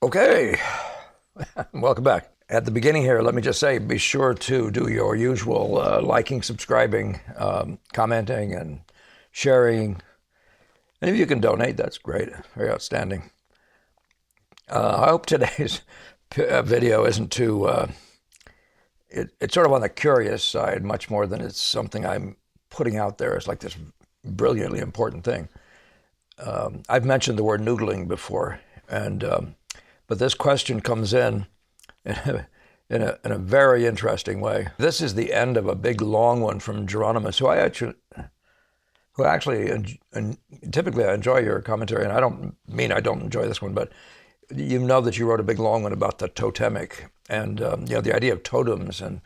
Okay, welcome back. At the beginning here, let me just say, be sure to do your usual liking, subscribing, commenting, and sharing. And if you can donate, that's great. Very outstanding. I hope today's video isn't too, it's sort of on the curious side, much more than it's something I'm putting out there as like this brilliantly important thing. I've mentioned the word noodling before, and but this question comes in a very interesting way. This is the end of a big long one from Geronimus, who actually typically I enjoy your commentary, and I don't mean I don't enjoy this one, but you know that you wrote a big long one about the totemic and the idea of totems and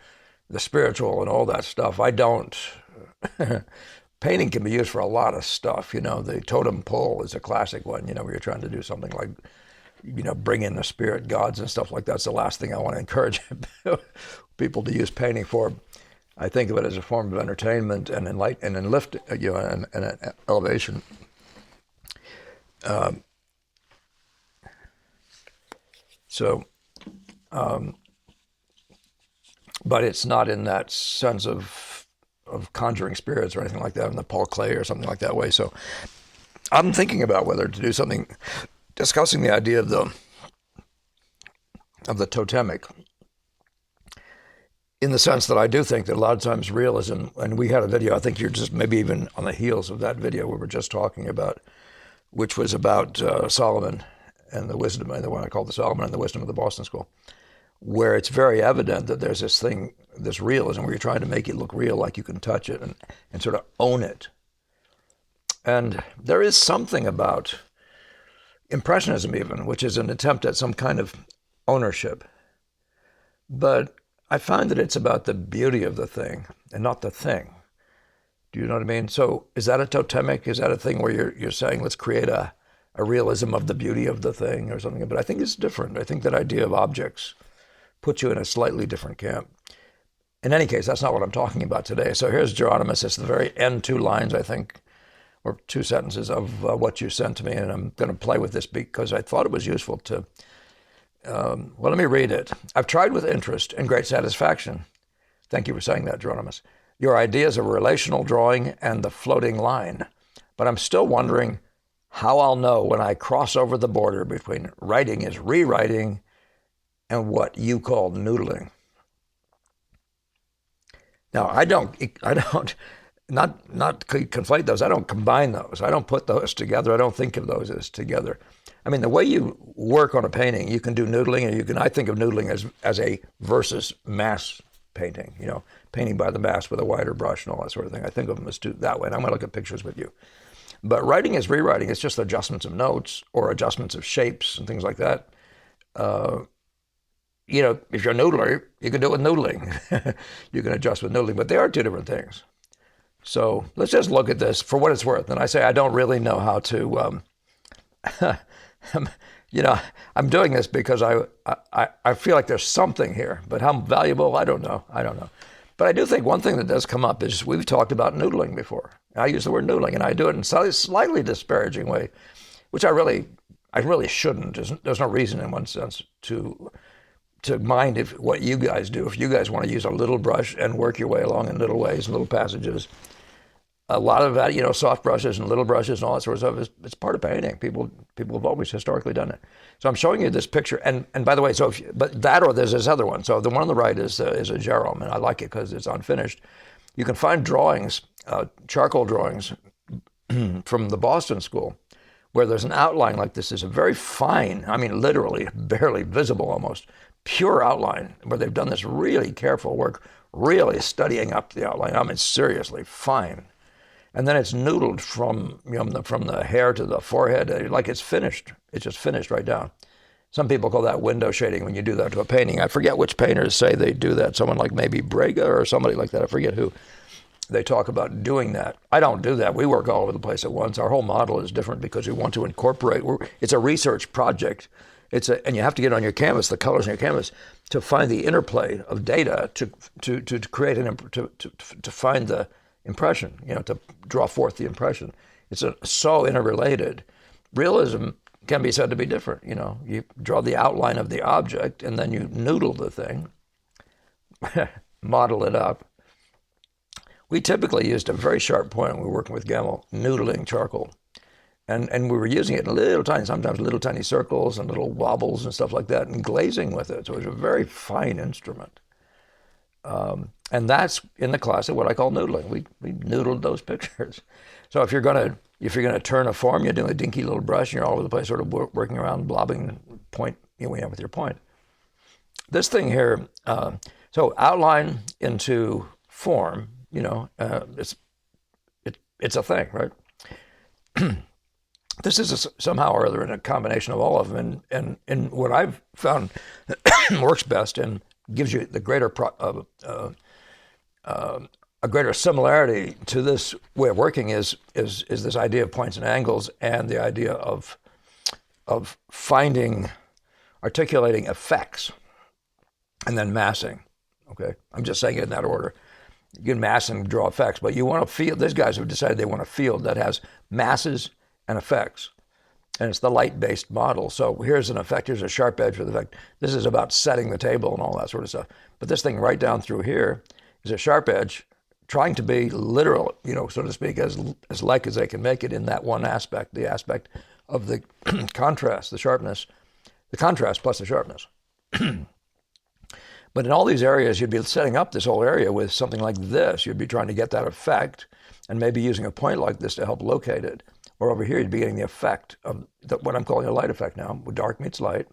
the spiritual and all that stuff. I don't. Painting can be used for a lot of stuff. The totem pole is a classic one. Where you're trying to do something like bring in the spirit gods and stuff like that. That's the last thing I want to encourage people to use painting for. I think of it as a form of entertainment and lift, and an elevation. But it's not in that sense of conjuring spirits or anything like that in the Paul Klee or something like that way. So I'm thinking about whether to do something discussing the idea of the totemic, in the sense that I do think that a lot of times realism, and we had a video, I think you're just maybe even on the heels of that video we were just talking about, which was about Solomon and the wisdom, and the one I called the Solomon and the wisdom of the Boston School, where it's very evident that there's this thing, this realism, where you're trying to make it look real, like you can touch it and sort of own it. And there is something about Impressionism even, which is an attempt at some kind of ownership. But I find that it's about the beauty of the thing and not the thing. Do you know what I mean? So is that a totemic? Is that a thing where you're saying, let's create a realism of the beauty of the thing or something? But I think it's different. I think that idea of objects puts you in a slightly different camp. In any case, that's not what I'm talking about today. So here's Geronimus. It's the very end 2 lines, I think, or 2 sentences of what you sent to me, and I'm going to play with this because I thought it was useful to, let me read it. I've tried with interest and great satisfaction. Thank you for saying that, Geronimus. Your ideas of relational drawing and the floating line, but I'm still wondering how I'll know when I cross over the border between writing is rewriting and what you call noodling. Now, I don't not conflate those. I don't combine those. I don't put those together. I don't think of those as together. I mean, the way you work on a painting, you can do noodling, and I think of noodling as a versus mass painting, painting by the mass with a wider brush and all that sort of thing. I think of them as that way, and I'm going to look at pictures with you. But writing is rewriting. It's just adjustments of notes or adjustments of shapes and things like that. If you're a noodler, you can do it with noodling. You can adjust with noodling, but they are 2 different things. So let's just look at this for what it's worth. And I say I don't really know how to, I'm doing this because I feel like there's something here, but how valuable, I don't know. But I do think one thing that does come up is we've talked about noodling before. I use the word noodling, and I do it in a slightly disparaging way, which I really shouldn't. There's no reason in one sense to mind what you guys do. If you guys want to use a little brush and work your way along in little ways, little passages, a lot of that, soft brushes and little brushes and all that sort of stuff, it's part of painting. People have always historically done it. So I'm showing you this picture, and by the way, but that or there's this other one. So the one on the right is a Jerome, and I like it because it's unfinished. You can find drawings, charcoal drawings from the Boston School, where there's an outline like this. Is a very fine, I mean, literally barely visible almost, pure outline, where they've done this really careful work, really studying up the outline. I mean, seriously fine. And then it's noodled from the hair to the forehead, like it's finished. It's just finished right down. Some people call that window shading when you do that to a painting. I forget which painters say they do that. Someone like maybe Braga or somebody like that. I forget who. They talk about doing that. I don't do that. We work all over the place at once. Our whole model is different because we want to incorporate. It's a research project. And you have to get on your canvas, the colors on your canvas, to find the interplay of data to create to find the impression, to draw forth the impression. It's so interrelated. Realism can be said to be different. You know, you draw the outline of the object and then you noodle the thing, model it up. We typically used a very sharp point when we were working with Gamel, noodling charcoal. And we were using it in little tiny, sometimes little tiny circles and little wobbles and stuff like that, and glazing with it. So it was a very fine instrument. And that's in the class of what I call noodling. We noodled those pictures. So if you're gonna turn a form, you're doing a dinky little brush, and you're all over the place, sort of working around, blobbing point, with your point. This thing here, so outline into form, it's a thing, right? This is somehow or other in a combination of all of them, and what I've found works best and gives you the greater a greater similarity to this way of working is this idea of points and angles, and the idea of articulating effects, and then massing. Okay, I'm just saying it in that order. You can mass and draw effects, but you want a field. These guys have decided they want a field that has masses and effects, and it's the light-based model. So here's an effect. Here's a sharp edge with effect. This is about setting the table and all that sort of stuff. But this thing right down through here is a sharp edge, trying to be literal, so to speak, as like as they can make it in that one aspect, the aspect of the contrast, the sharpness, the contrast plus the sharpness. But in all these areas, you'd be setting up this whole area with something like this. You'd be trying to get that effect, and maybe using a point like this to help locate it. Or over here, you'd be getting the effect of what I'm calling a light effect now, with dark meets light.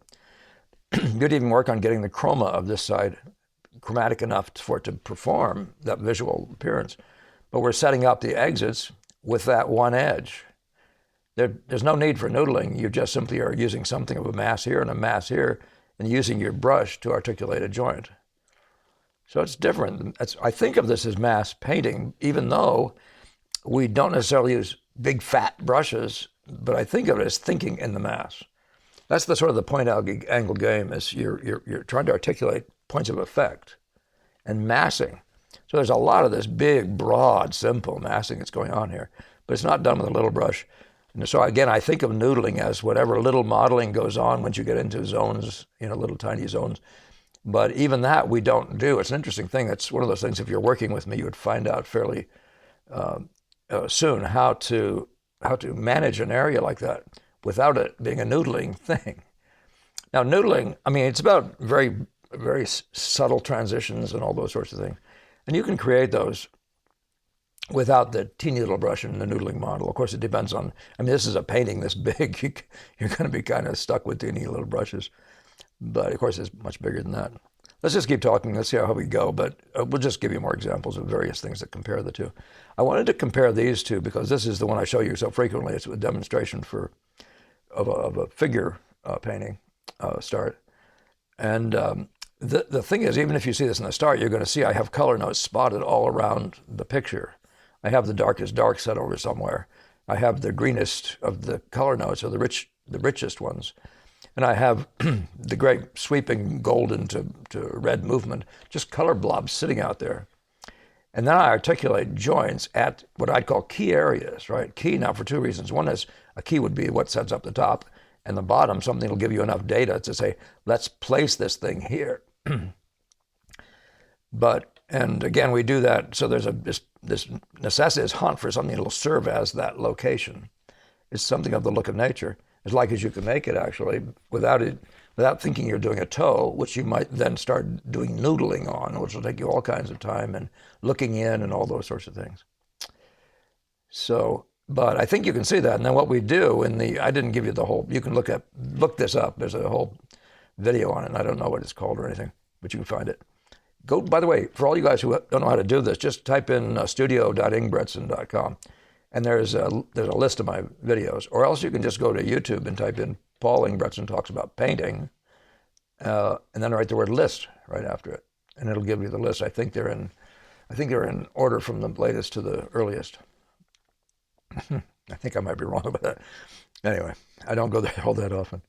You'd even work on getting the chroma of this side chromatic enough for it to perform that visual appearance. But we're setting up the exits with that one edge. There's no need for noodling. You just simply are using something of a mass here and a mass here, and using your brush to articulate a joint. So it's different. I think of this as mass painting, even though we don't necessarily use big fat brushes, but I think of it as thinking in the mass. That's the sort of the point angle game, is you're trying to articulate points of effect and massing. So there's a lot of this big, broad, simple massing that's going on here, but it's not done with a little brush. And so again, I think of noodling as whatever little modeling goes on once you get into zones, little tiny zones. But even that we don't do. It's an interesting thing. That's one of those things, if you're working with me, you would find out fairly soon how to manage an area like that without it being a noodling thing. Now, noodling, it's about very, very subtle transitions and all those sorts of things. And you can create those without the teeny little brush in the noodling model. Of course, it depends on, this is a painting this big. You're going to be kind of stuck with teeny little brushes. But of course, it's much bigger than that. Let's just keep talking. Let's see how we go. But we'll just give you more examples of various things that compare the two. I wanted to compare these two because this is the one I show you so frequently. It's a demonstration of a figure painting start. And the thing is, even if you see this in the start, you're going to see I have color notes spotted all around the picture. I have the darkest dark set over somewhere. I have the greenest of the color notes, or the richest ones. And I have the great sweeping golden to red movement, just color blobs sitting out there. And then I articulate joints at what I'd call key areas, right? Key now for two reasons. One is a key would be what sets up the top, and the bottom, something will give you enough data to say, let's place this thing here. And again, we do that, so there's this necessity, this hunt for something that will serve as that location. It's something of the look of nature, as like as you can make it, actually, without thinking you're doing a toe, which you might then start doing noodling on, which will take you all kinds of time, and looking in and all those sorts of things. So, but I think you can see that. And then what we do I didn't give you the whole, you can look this up. There's a whole video on it, and I don't know what it's called or anything, but you can find it. By the way, for all you guys who don't know how to do this, just type in studio.ingbretson.com, and there's a list of my videos. Or else you can just go to YouTube and type in Paul Ingbretson talks about painting, and then write the word list right after it, and it'll give you the list. I think they're in order from the latest to the earliest. I think I might be wrong about that. Anyway, I don't go there all that often.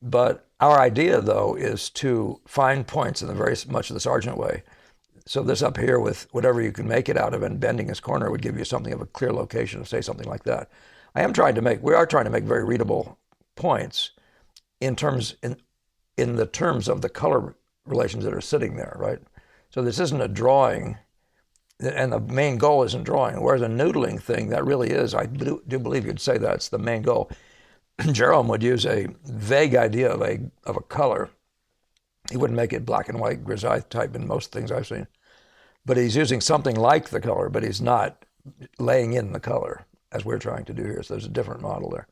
But our idea, though, is to find points in the very much of the Sargent way. So this up here with whatever you can make it out of and bending its corner would give you something of a clear location, say something like that. We are trying to make very readable points in the terms of the color relations that are sitting there, right? So this isn't a drawing, and the main goal isn't drawing. Whereas a noodling thing, that really is, I do believe you'd say that's the main goal. Jerome would use a vague idea of a color. He wouldn't make it black and white grisaille type in most things I've seen. But he's using something like the color, but he's not laying in the color as we're trying to do here. So there's a different model there.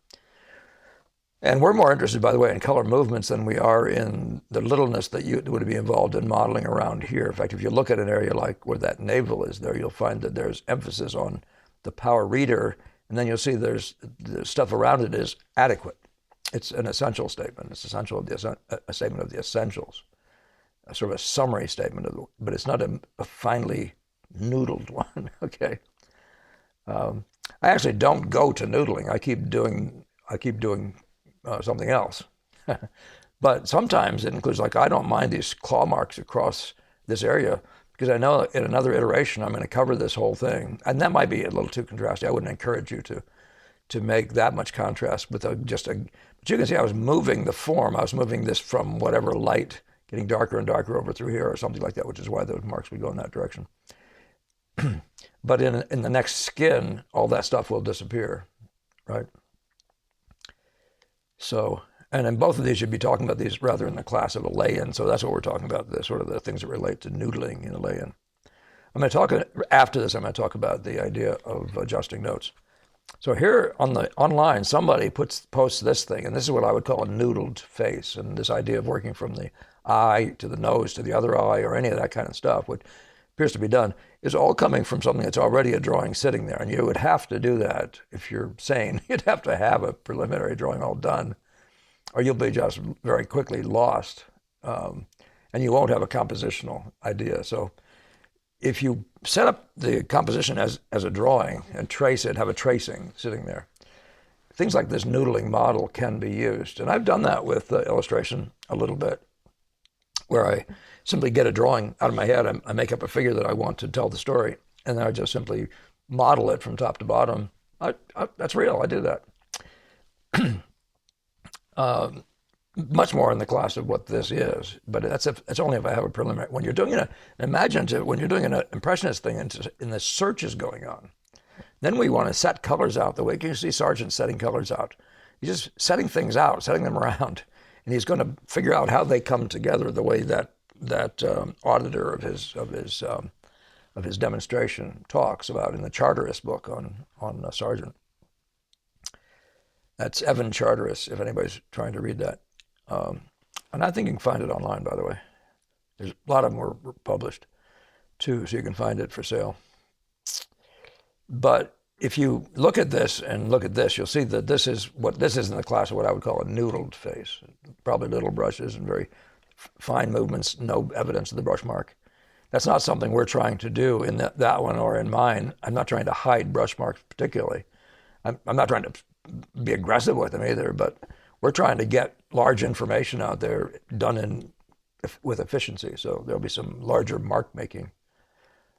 And we're more interested, by the way, in color movements than we are in the littleness that would be involved in modeling around here. In fact, if you look at an area like where that navel is there, you'll find that there's emphasis on the power reader, and then you'll see there's the stuff around it is adequate. It's an essential statement. It's essential of a statement of the essentials, a sort of a summary statement but it's not a finely noodled one. Okay. I actually don't go to noodling. I keep doing something else. But sometimes it includes, like, I don't mind these claw marks across this area because I know in another iteration I'm going to cover this whole thing, and that might be a little too contrasting. I wouldn't encourage you to make that much contrast with but you can see I was moving the form. I was moving this from whatever light, getting darker and darker over through here or something like that, which is why those marks would go in that direction. But in the next skin, all that stuff will disappear, right? So, and in both of these, you'd be talking about these rather in the class of a lay-in. So that's what we're talking about, the sort of the things that relate to noodling in a lay-in. After this, I'm going to talk about the idea of adjusting notes. So here online, somebody posts this thing, and this is what I would call a noodled face. And this idea of working from the eye to the nose to the other eye or any of that kind of stuff, what appears to be done, is all coming from something that's already a drawing sitting there. And you would have to do that if you're sane. You'd have to have a preliminary drawing all done, or you'll be just very quickly lost. And you won't have a compositional idea. So if you set up the composition as a drawing and trace it, have a tracing sitting there, things like this noodling model can be used. And I've done that with illustration a little bit, where I simply get a drawing out of my head. I make up a figure that I want to tell the story, and then I just simply model it from top to bottom. That's real. I do that. Much more in the class of what this is, but it's only if I have a preliminary. When you're doing an imaginative, when you're doing an impressionist thing, and the search is going on, then we want to set colors out the way you see Sargent setting colors out. He's just setting things out, setting them around, and he's going to figure out how they come together the way that auditor of his demonstration talks about in the Charteris book on Sargent. That's Evan Charteris, if anybody's trying to read that. And I think you can find it online, by the way. There's a lot of them were published too, so you can find it for sale. But if you look at this and look at this, you'll see that this is in the class of what I would call a noodled face. Probably little brushes and very fine movements, no evidence of the brush mark. That's not something we're trying to do in that one or in mine. I'm not trying to hide brush marks particularly. I'm not trying to be aggressive with them either, but we're trying to get large information out there done with efficiency. So there'll be some larger mark making.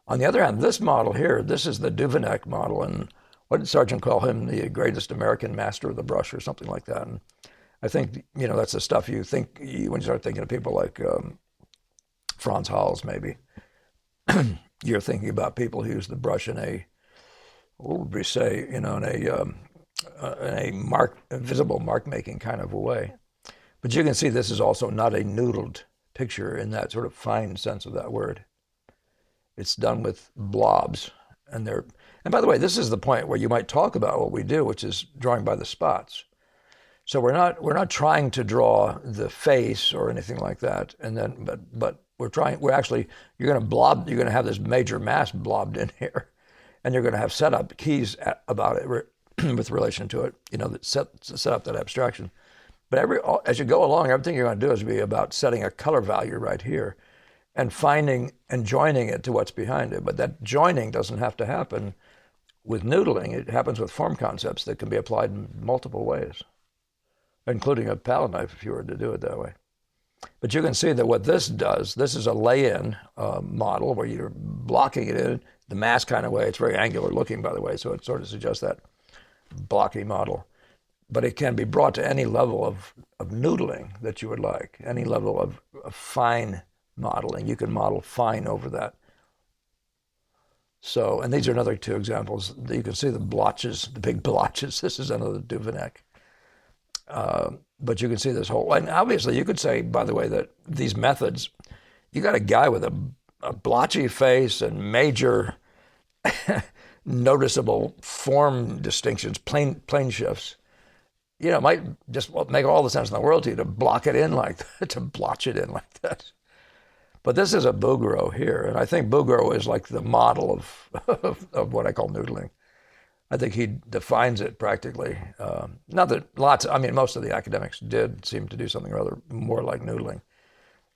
On the other hand, this model here, this is the Duveneck model, and what did Sargent call him? The greatest American master of the brush or something like that. And I think, that's the stuff you think when you start thinking of people like Franz Hals, maybe. You're thinking about people who use the brush in a, what would we say, in a visible mark-making kind of a way. But you can see this is also not a noodled picture in that sort of fine sense of that word. It's done with blobs. And by the way, this is the point where you might talk about what we do, which is drawing by the spots. So we're not trying to draw the face or anything like that. And then, but you're going to have this major mass blobbed in here, and you're going to have set up keys about it with relation to it, that set up that abstraction. But as you go along, everything you're going to do is be about setting a color value right here and finding and joining it to what's behind it. But that joining doesn't have to happen with noodling. It happens with form concepts that can be applied in multiple ways, including a palette knife if you were to do it that way. But you can see that what this does, this is a lay-in model where you're blocking it in the mass kind of way. It's very angular looking, by the way, so it sort of suggests that blocky model. but it can be brought to any level of noodling that you would like, any level of fine modeling. You can model fine over that. So, and these are another two examples. You can see the blotches, the big blotches. This is another Duveneck. But you can see this whole, and obviously you could say, by the way, that these methods, you got a guy with a blotchy face and major noticeable form distinctions, plane shifts. You know, it might just make all the sense in the world to you to block it in like that, to blotch it in like that. But this is a Bouguereau here, and I think Bouguereau is like the model of what I call noodling. I think he defines it practically. Not that most of the academics did seem to do something rather more like noodling.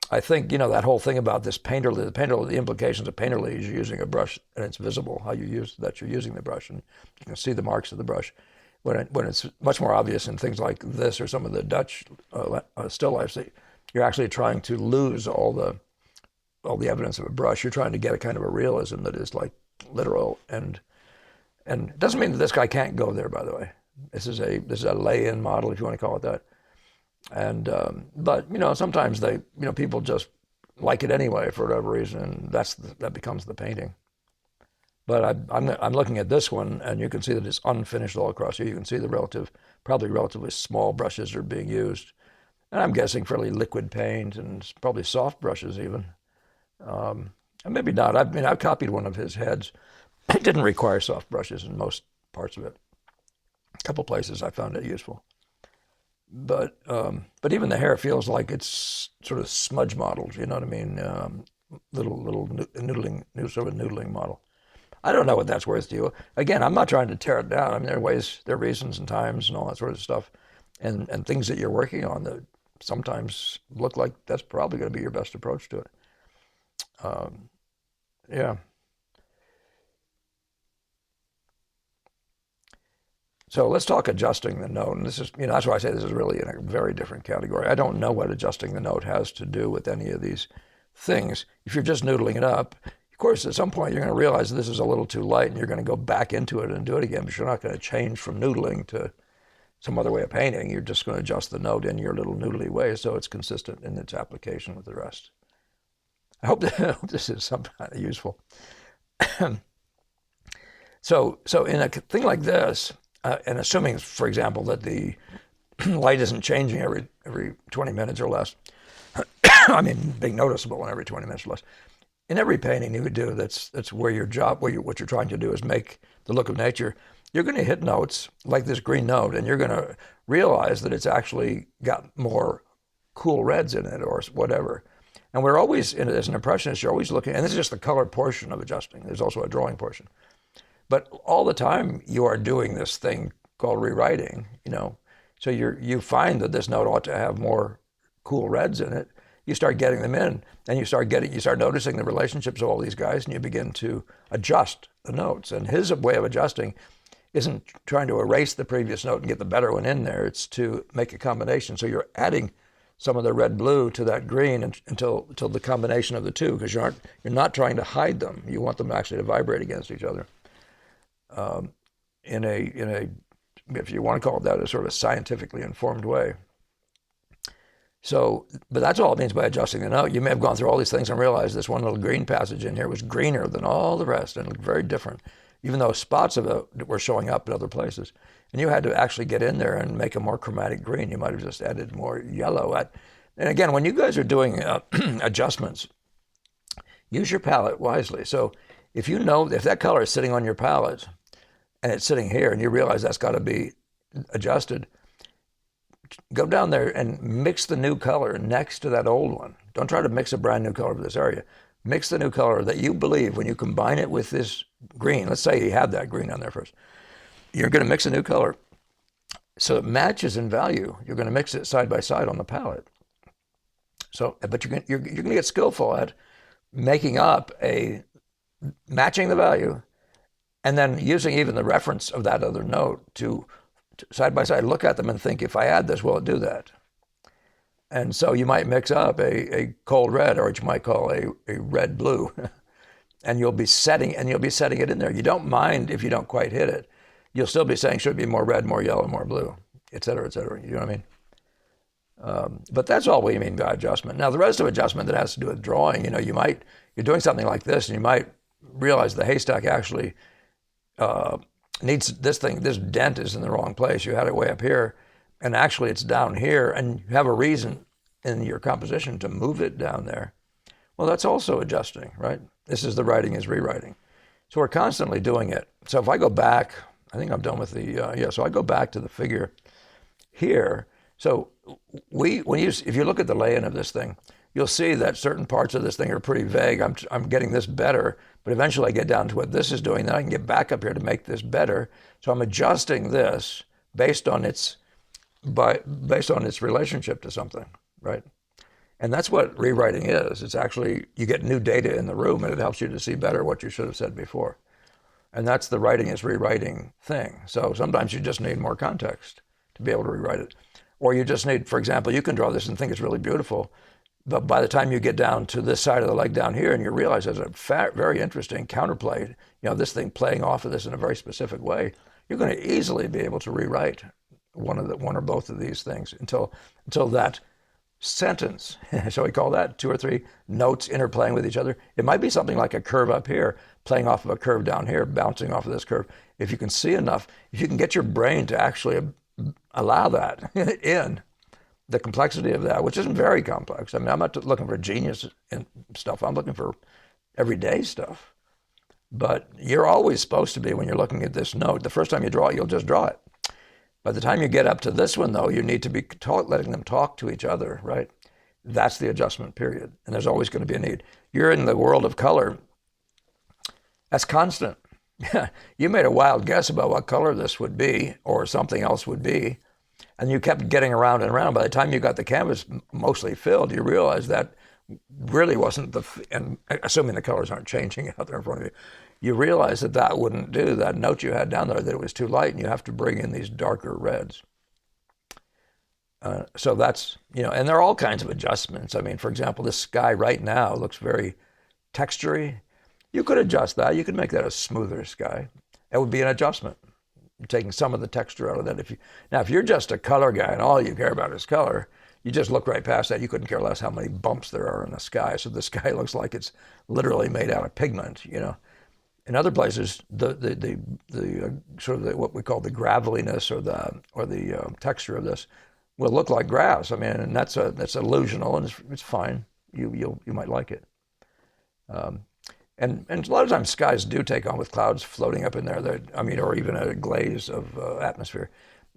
I think, that whole thing about this painterly, the implications of painterly is you're using a brush and it's visible how you're using the brush, and you can see the marks of the brush. When it's much more obvious in things like this or some of the Dutch still lifes, you're actually trying to lose all the evidence of a brush. You're trying to get a kind of a realism that is like literal, and it doesn't mean that this guy can't go there, by the way. This is a lay-in model, if you want to call it that. And but sometimes people just like it anyway for whatever reason, and that becomes the painting. But I'm looking at this one, and you can see that it's unfinished all across here. You can see the probably relatively small brushes are being used, and I'm guessing fairly liquid paint and probably soft brushes even. And maybe not. I've copied one of his heads. It didn't require soft brushes in most parts of it. A couple places I found it useful. But even the hair feels like it's sort of smudge modeled, you know what I mean? Little noodling, sort of noodling model. I don't know what that's worth to you. Again, I'm not trying to tear it down. I mean, there are reasons and times and all that sort of stuff, and things that you're working on that sometimes look like that's probably going to be your best approach to it. Yeah. So let's talk adjusting the note. And this is, that's why I say this is really in a very different category. I don't know what adjusting the note has to do with any of these things. If you're just noodling it up, of course, at some point you're going to realize this is a little too light and you're going to go back into it and do it again, but you're not going to change from noodling to some other way of painting. You're just going to adjust the note in your little noodly way so it's consistent in its application with the rest. I hope this is some kind of useful. So in a thing like this, and assuming, for example, that the light isn't changing every 20 minutes or less, being noticeable in every 20 minutes or less, in every painting you would do, that's where your job, what you're trying to do is make the look of nature. You're going to hit notes like this green note, and you're going to realize that it's actually got more cool reds in it or whatever. And we're always, as an impressionist, you're always looking, and this is just the color portion of adjusting. There's also a drawing portion. But all the time you are doing this thing called rewriting, So you find that this note ought to have more cool reds in it. You start getting them in, and you start noticing the relationships of all these guys, and you begin to adjust the notes. And his way of adjusting isn't trying to erase the previous note and get the better one in there. It's to make a combination. So you're adding some of the red blue to that green until the combination of the two, because you're not trying to hide them. You want them actually to vibrate against each other. In a if you want to call it that, a sort of scientifically informed way. So, but that's all it means by adjusting the note. You may have gone through all these things and realized this one little green passage in here was greener than all the rest and looked very different, even though spots of it were showing up in other places. And you had to actually get in there and make a more chromatic green. You might have just added more yellow. And again, when you guys are doing adjustments, use your palette wisely. So if that color is sitting on your palette and it's sitting here and you realize that's got to be adjusted, go down there and mix the new color next to that old one. Don't try to mix a brand new color for this area. Mix the new color that you believe when you combine it with this green. Let's say you have that green on there first. You're going to mix a new color so it matches in value. You're going to mix it side by side on the palette. So, but you're going to get skillful at making up matching the value, and then using even the reference of that other note to side by side look at them and think, if I add this, will it do that? And so you might mix up a cold red, or what you might call a red blue, and you'll be setting it in there. You don't mind if you don't quite hit it. You'll still be saying, should it be more red, more yellow, more blue? et cetera, et cetera. You know what I mean? But that's all we mean by adjustment. Now, the rest of adjustment that has to do with drawing, you're doing something like this, and you might realize the haystack actually needs this thing. This dent is in the wrong place. You had it way up here, and actually it's down here, and you have a reason in your composition to move it down there. Well, that's also adjusting, right? This is the writing is rewriting. So we're constantly doing it. So if I go back, I think I'm done with the, so I go back to the figure here. So if you look at the lay-in of this thing, you'll see that certain parts of this thing are pretty vague. I'm getting this better, but eventually I get down to what this is doing. Then I can get back up here to make this better. So I'm adjusting this based on its relationship to something, right? And that's what rewriting is. It's actually, you get new data in the room and it helps you to see better what you should have said before. And that's the writing is rewriting thing. So sometimes you just need more context to be able to rewrite it. Or you just need, for example, you can draw this and think it's really beautiful, but by the time you get down to this side of the leg down here and you realize there's a very interesting counterplay, this thing playing off of this in a very specific way, you're going to easily be able to rewrite one or both of these things until that sentence, shall we call that, 2 or 3 notes interplaying with each other. It might be something like a curve up here, playing off of a curve down here, bouncing off of this curve. If you can see enough, if you can get your brain to actually allow that in, the complexity of that, which isn't very complex. I mean, I'm not looking for genius and stuff. I'm looking for everyday stuff. But you're always supposed to be, when you're looking at this note, the first time you draw it, you'll just draw it. By the time you get up to this one, though, you need to be letting them talk to each other, right? That's the adjustment period. And there's always going to be a need. You're in the world of color. That's constant. You made a wild guess about what color this would be or something else would be, and you kept getting around and around. By the time you got the canvas mostly filled, you realized that really wasn't and assuming the colors aren't changing out there in front of you, you realize that wouldn't do. That note you had down there, that it was too light, and you have to bring in these darker reds. So that's, and there are all kinds of adjustments. I mean, for example, this sky right now looks very textury. You could adjust that. You could make that a smoother sky. That would be an adjustment. You're taking some of the texture out of that. If you're just a color guy and all you care about is color, you just look right past that. You couldn't care less how many bumps there are in the sky. So the sky looks like it's literally made out of pigment. In other places, the sort of what we call the graveliness or the texture of this will look like grass. I mean, and that's illusional, and it's fine. You might like it. And a lot of times skies do take on, with clouds floating up in there, or even a glaze of atmosphere,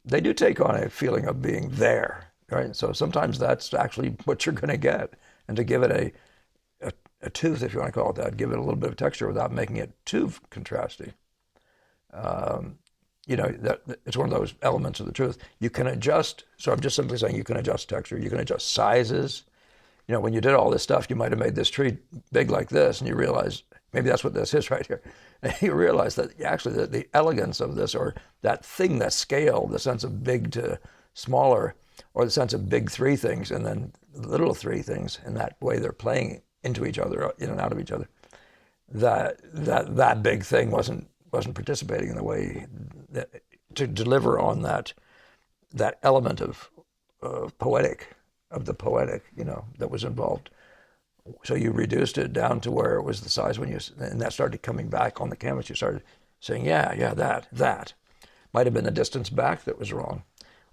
they do take on a feeling of being there, right? So sometimes that's actually what you're going to get. And to give it a tooth, if you want to call it that, give it a little bit of texture without making it too contrasty. It's one of those elements of the truth. You can adjust, so I'm just simply saying you can adjust texture, you can adjust sizes. When you did all this stuff, you might have made this tree big like this, and you realize maybe that's what this is right here. And you realize that actually the elegance of this, or that thing, that scale, the sense of big to smaller, or the sense of big 3 things and then little 3 things, and that way they're playing into each other, in and out of each other, that big thing wasn't participating in the way to deliver on that element of poetic, that was involved. So you reduced it down to where it was the size and that started coming back on the canvas. You started saying, that might have been the distance back that was wrong,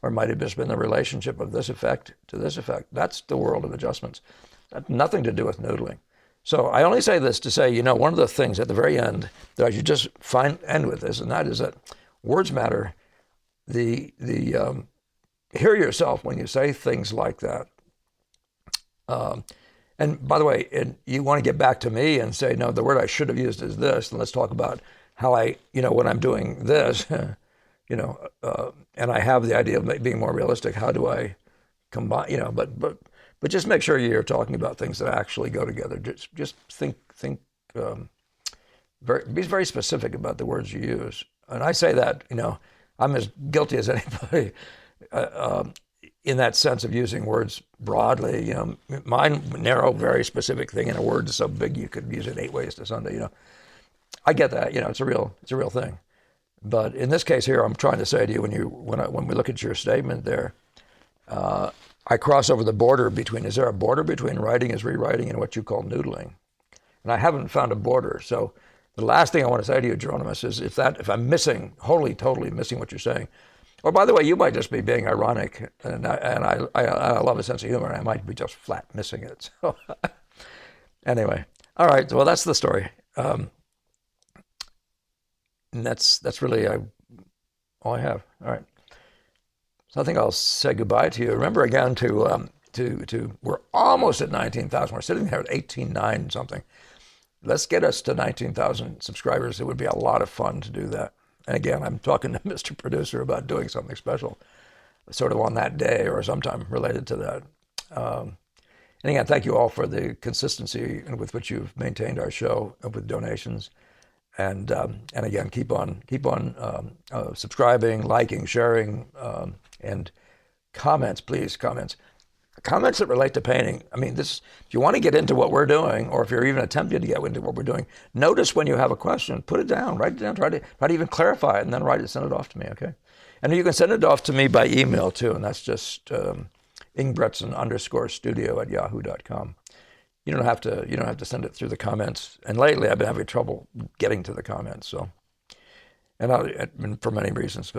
or it might have just been the relationship of this effect to this effect. That's the world of adjustments. That's nothing to do with noodling. So I only say this to say, one of the things at the very end that I should just end with this, and that is that words matter. Hear yourself when you say things like that. And by the way, you want to get back to me and say, no, the word I should have used is this, and let's talk about how when I'm doing this, and I have the idea of being more realistic, how do I combine, but just make sure you're talking about things that actually go together. Just think, be very specific about the words you use. And I say that, I'm as guilty as anybody in that sense of using words broadly. Mine narrow, very specific thing, and a word is so big you could use it 8 ways to Sunday. I get that. It's a real thing. But in this case here, I'm trying to say to you, when we look at your statement there, I cross over the border between, is there a border between writing is rewriting and what you call noodling? And I haven't found a border. So the last thing I want to say to you, Geronimus, is if I'm missing, wholly, totally missing what you're saying, or by the way, you might just be being ironic, and I love a sense of humor, and I might be just flat missing it. So anyway, all right, well, that's the story. And that's really all I have. All right. So I think I'll say goodbye to you. Remember again to we're almost at 19,000. We're sitting there at 18,900 something. Let's get us to 19,000 subscribers. It would be a lot of fun to do that. And again, I'm talking to Mr. Producer about doing something special, sort of on that day or sometime related to that. And again, thank you all for the consistency with which you've maintained our show with donations. And again, keep on subscribing, liking, sharing, and comments, please, comments that relate to painting. I mean, if you want to get into what we're doing, or if you're even attempting to get into what we're doing, notice when you have a question, put it down, write it down, try to even clarify it, and then send it off to me, okay? And you can send it off to me by email too, and that's just ingbretson_studio@yahoo.com. You don't have to send it through the comments. And lately, I've been having trouble getting to the comments. So, and for many reasons.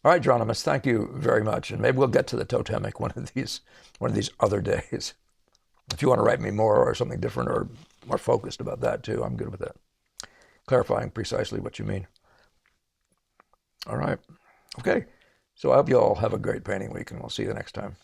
All right, Geronimus, thank you very much. And maybe we'll get to the totemic one of these other days. If you want to write me more or something different or more focused about that too, I'm good with that. Clarifying precisely what you mean. All right. Okay. So I hope you all have a great painting week, and we'll see you the next time.